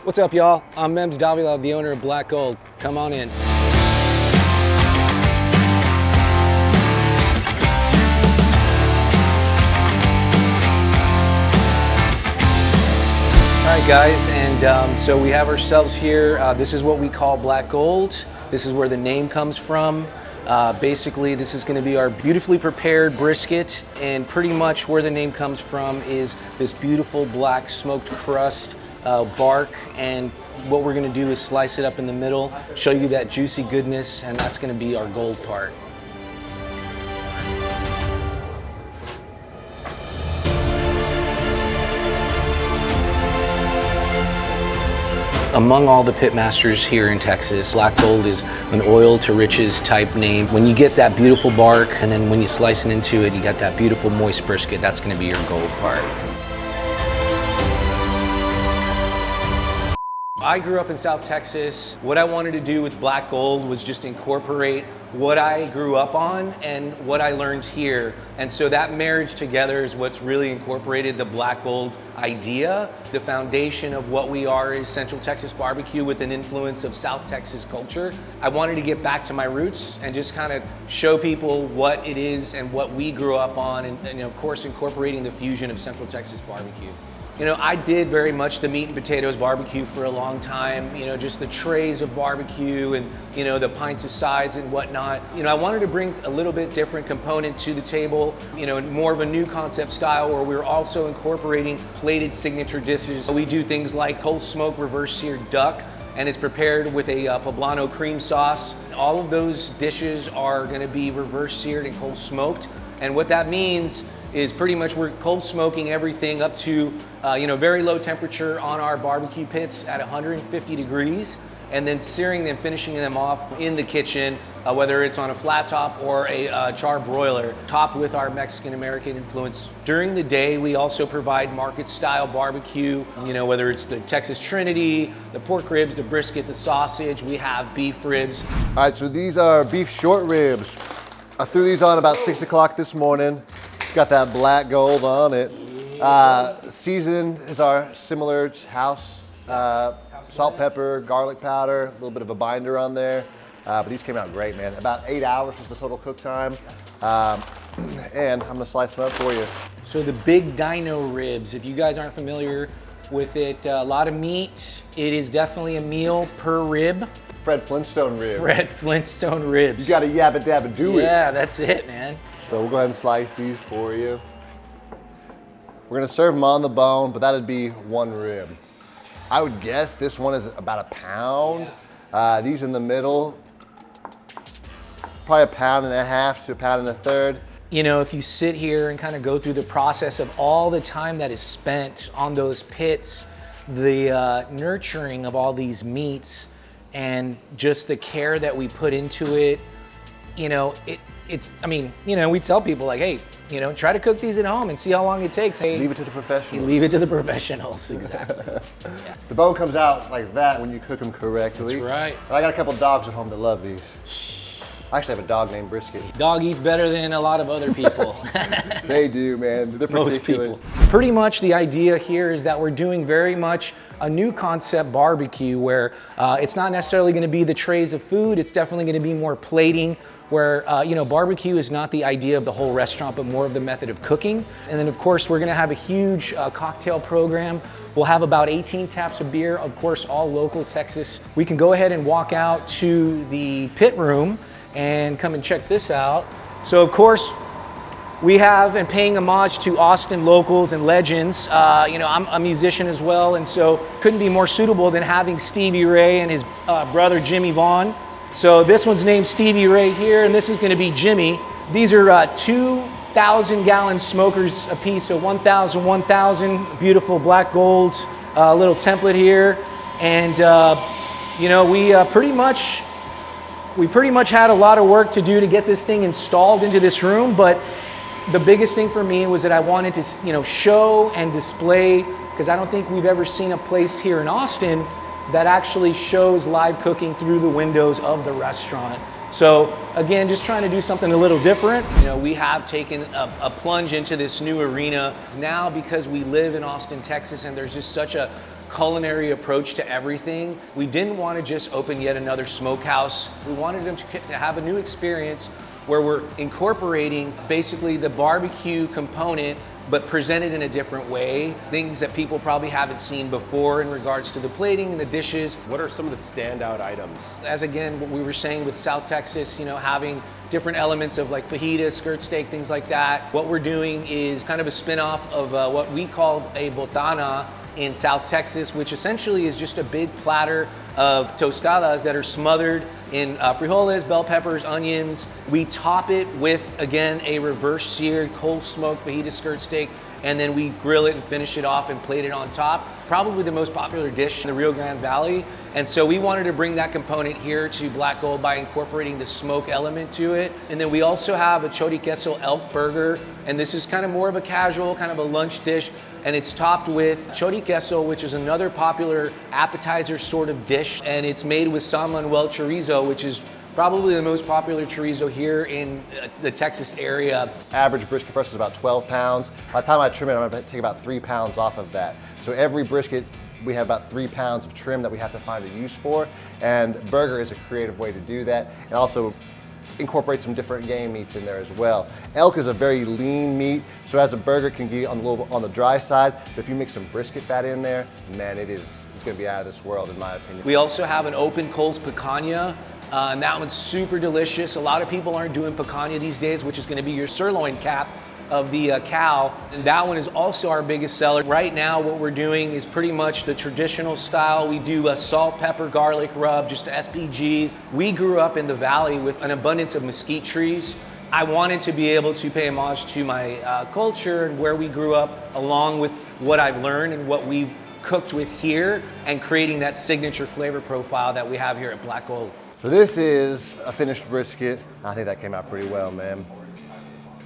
What's up, y'all? I'm Mems Davila, the owner of Black Gold. Come on in. All right, guys, and so we have ourselves here. This is what we call Black Gold. This is where the name comes from. Basically, this is going to be our beautifully prepared brisket, and pretty much where the name comes from is this beautiful black smoked crust, bark, and what we're going to do is slice it up in the middle, show you that juicy goodness, and that's going to be our gold part. Among all the pit masters here in Texas, Black Gold is an oil to riches type name. When you get that beautiful bark, and then when you slice it into it, you got that beautiful moist brisket, that's gonna be your gold part. I grew up in South Texas. What I wanted to do with Black Gold was just incorporate what I grew up on and what I learned here. And so that marriage together is what's really incorporated the Black Gold idea. The foundation of what we are is Central Texas barbecue with an influence of South Texas culture. I wanted to get back to my roots and just kind of show people what it is and what we grew up on, and of course incorporating the fusion of Central Texas barbecue. You know, I did very much the meat and potatoes barbecue for a long time, you know, just the trays of barbecue and, you know, the pints of sides and whatnot. You know, I wanted to bring a little bit different component to the table, you know, more of a new concept style where we're also incorporating plated signature dishes. We do things like cold smoked reverse-seared duck, and it's prepared with a poblano cream sauce. All of those dishes are gonna be reverse-seared and cold smoked. And what that means is pretty much we're cold smoking everything up to you know, very low temperature on our barbecue pits at 150 degrees, and then searing them, finishing them off in the kitchen, whether it's on a flat top or a char broiler, topped with our Mexican-American influence. During the day, we also provide market-style barbecue, you know, whether it's the Texas Trinity, the pork ribs, the brisket, the sausage, we have beef ribs. All right, so these are beef short ribs. I threw these on about 6 o'clock this morning. It's got that Black Gold on it. Seasoned is our similar house, salt, pepper, garlic powder, a little bit of a binder on there. But these came out great, man. About 8 hours was the total cook time. And I'm gonna slice them up for you. So the big dino ribs, if you guys aren't familiar with it, a lot of meat. It is definitely a meal per rib. Fred Flintstone rib. Fred Flintstone ribs. You gotta yabba dabba do it. Yeah, that's it, man. So we'll go ahead and slice these for you. We're gonna serve them on the bone, but that'd be one rib. I would guess this one is about a pound. Yeah. These in the middle, probably 1.5 to 1.3 pounds. You know, if you sit here and kind of go through the process of all the time that is spent on those pits, the nurturing of all these meats, and just the care that we put into it, you know, it's, I mean, you know, we tell people like, hey, you know, try to cook these at home and see how long it takes. Hey, leave it to the professionals. Leave it to the professionals, exactly. Yeah. The bone comes out like that when you cook them correctly. That's right. And I got a couple dogs at home that love these. I actually have a dog named Brisket. Dog eats better than a lot of other people. They do, man. They're particular. Most people. Pretty much the idea here is that we're doing very much a new concept barbecue where it's not necessarily going to be the trays of food. It's definitely going to be more plating, where you know, barbecue is not the idea of the whole restaurant, but more of the method of cooking. And then of course we're going to have a huge cocktail program. We'll have about 18 taps of beer, of course all local Texas. We can go ahead and walk out to the pit room and come and check this out. So of course we have, and paying homage to Austin locals and legends, you know, I'm a musician as well, and so couldn't be more suitable than having Stevie Ray and his brother Jimmy Vaughn. So this one's named Stevie Ray here, and this is gonna be Jimmy. These are 2,000-gallon smokers a piece, so 1,000, 1,000, beautiful Black Gold little template here. And you know, we pretty much had a lot of work to do to get this thing installed into this room, but the biggest thing for me was that I wanted to, you know, show and display, because I don't think we've ever seen a place here in Austin that actually shows live cooking through the windows of the restaurant. So again, just trying to do something a little different. You know, we have taken a plunge into this new arena. Now, because we live in Austin, Texas, and there's just such a culinary approach to everything, we didn't want to just open yet another smokehouse. We wanted them to have a new experience where we're incorporating basically the barbecue component, but presented in a different way. Things that people probably haven't seen before in regards to the plating and the dishes. What are some of the standout items? As again, what we were saying with South Texas, you know, having different elements of like fajita, skirt steak, things like that. What we're doing is kind of a spin-off of what we called a botana in South Texas, which essentially is just a big platter of tostadas that are smothered in frijoles, bell peppers, onions. We top it with, again, a reverse-seared, cold-smoked fajita skirt steak, and then we grill it and finish it off and plate it on top. Probably the most popular dish in the Rio Grande Valley. And so we wanted to bring that component here to Black Gold by incorporating the smoke element to it. And then we also have a chorizo elk burger, and this is kind of more of a casual, kind of a lunch dish, and it's topped with chorizo, which is another popular appetizer sort of dish, and it's made with San Manuel chorizo, which is probably the most popular chorizo here in the Texas area. Average brisket for us is about 12 pounds. By the time I trim it, I'm gonna take about 3 pounds off of that. So every brisket, we have about 3 pounds of trim that we have to find a use for, and burger is a creative way to do that, and also incorporate some different game meats in there as well. Elk is a very lean meat, so as a burger can be on the dry side, but if you mix some brisket fat in there, man, it's gonna be out of this world in my opinion. We also have an open coals picanha, and that one's super delicious. A lot of people aren't doing picanha these days, which is gonna be your sirloin cap of the cow, and that one is also our biggest seller. Right now what we're doing is pretty much the traditional style. We do a salt, pepper, garlic rub, just SPGs. We grew up in the valley with an abundance of mesquite trees. I wanted to be able to pay homage to my culture and where we grew up, along with what I've learned and what we've cooked with here, and creating that signature flavor profile that we have here at Black Gold. So this is a finished brisket. I think that came out pretty well, man.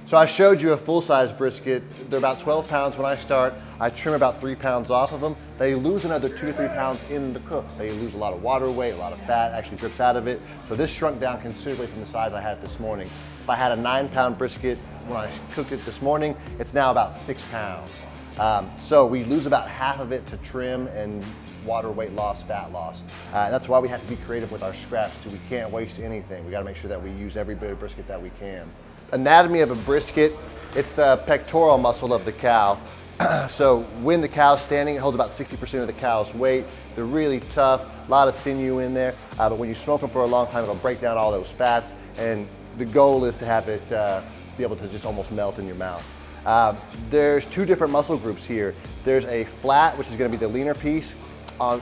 So I showed you a full-size brisket. They're about 12 pounds when I start. I trim about 3 pounds off of them. They lose another 2 to 3 pounds in the cook. They lose a lot of water weight, a lot of fat actually drips out of it. So this shrunk down considerably from the size I had it this morning. If I had a 9-pound brisket when I cooked it this morning, it's now about 6 pounds. So we lose about half of it to trim and water weight loss, fat loss. That's why we have to be creative with our scraps too. We can't waste anything. We gotta make sure that we use every bit of brisket that we can. Anatomy of a brisket, it's the pectoral muscle of the cow. So when the cow's standing, it holds about 60% of the cow's weight. They're really tough, a lot of sinew in there, but when you smoke them for a long time, it'll break down all those fats, and the goal is to have it be able to just almost melt in your mouth. There's 2 different muscle groups here. There's a flat, which is gonna be the leaner piece,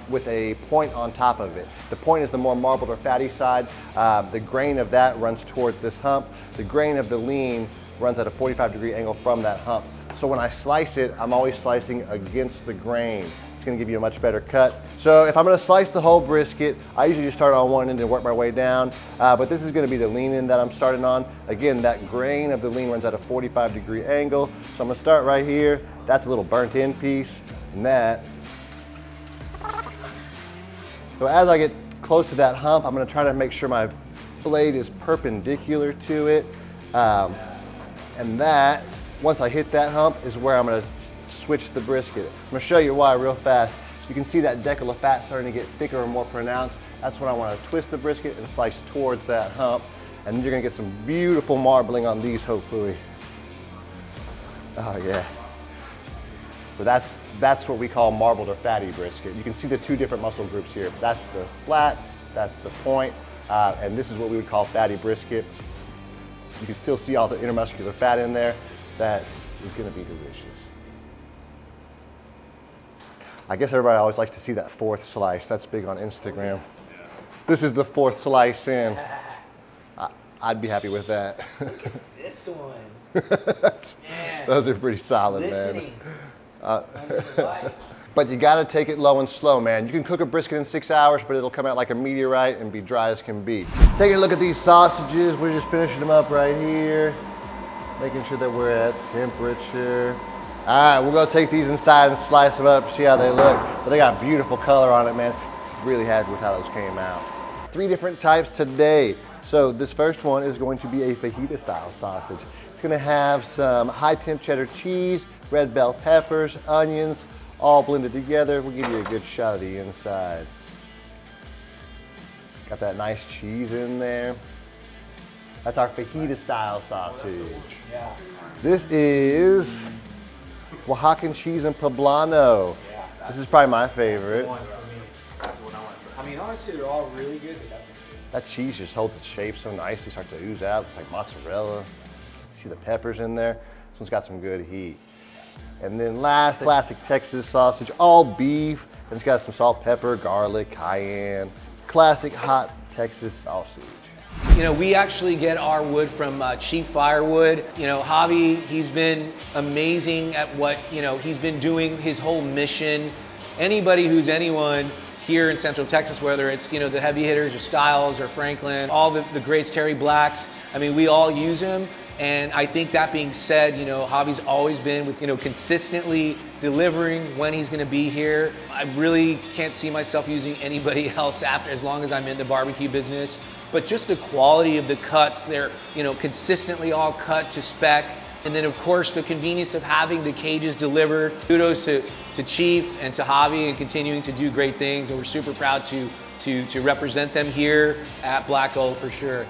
with a point on top of it. The point is the more marbled or fatty side. The grain of that runs towards this hump. The grain of the lean runs at a 45-degree angle from that hump. So when I slice it, I'm always slicing against the grain. It's gonna give you a much better cut. So if I'm gonna slice the whole brisket, I usually just start on one end and work my way down, but this is gonna be the lean end that I'm starting on. Again, that grain of the lean runs at a 45-degree angle. So I'm gonna start right here. That's a little burnt in piece, and that. So as I get close to that hump, I'm gonna try to make sure my blade is perpendicular to it. And that, once I hit that hump, is where I'm gonna switch the brisket. I'm gonna show you why real fast. You can see that decal of fat starting to get thicker and more pronounced. That's when I wanna twist the brisket and slice towards that hump. And then you're gonna get some beautiful marbling on these, hopefully. Oh yeah. So that's what we call marbled or fatty brisket. You can see the 2 different muscle groups here. That's the flat, that's the point, and this is what we would call fatty brisket. You can still see all the intermuscular fat in there. That is gonna be delicious. I guess everybody always likes to see that 4th slice. That's big on Instagram. This is the 4th slice in. I'd be happy with that. Look at this one. Man. Those are pretty solid, Listening. man. But you gotta take it low and slow, man. You can cook a brisket in 6 hours, but it'll come out like a meteorite and be dry as can be. Taking a look at these sausages, we're just finishing them up right here. Making sure that we're at temperature. All right, we're gonna take these inside and slice them up, see how they look. But they got beautiful color on it, man. Really happy with how those came out. 3 different types today. So this first one is going to be a fajita style sausage. It's gonna have some high temp cheddar cheese, red bell peppers, onions, all blended together. We'll give you a good shot of the inside. Got that nice cheese in there. That's our fajita style sausage. Yeah. This is Oaxacan cheese and poblano. This is probably my favorite. One for me. That's the one I want. I mean, honestly, they're all really good, but that's my favorite. That cheese just holds its shape so nicely, starts to ooze out. It's like mozzarella. See the peppers in there? This one's got some good heat. And then last, classic Texas sausage, all beef. And it's got some salt, pepper, garlic, cayenne. Classic hot Texas sausage. You know, we actually get our wood from Chief Firewood. You know, Javi, he's been amazing at what, you know, he's been doing his whole mission. Anybody who's anyone here in Central Texas, whether it's, you know, the heavy hitters or Styles or Franklin, all the greats, Terry Blacks, I mean, we all use him. And I think that being said, you know, Javi's always been with, you know, consistently delivering when he's gonna be here. I really can't see myself using anybody else after, as long as I'm in the barbecue business. But just the quality of the cuts, they're, you know, consistently all cut to spec. And then of course the convenience of having the cages delivered. Kudos to Chief and to Javi and continuing to do great things. And we're super proud to represent them here at Black Gold for sure.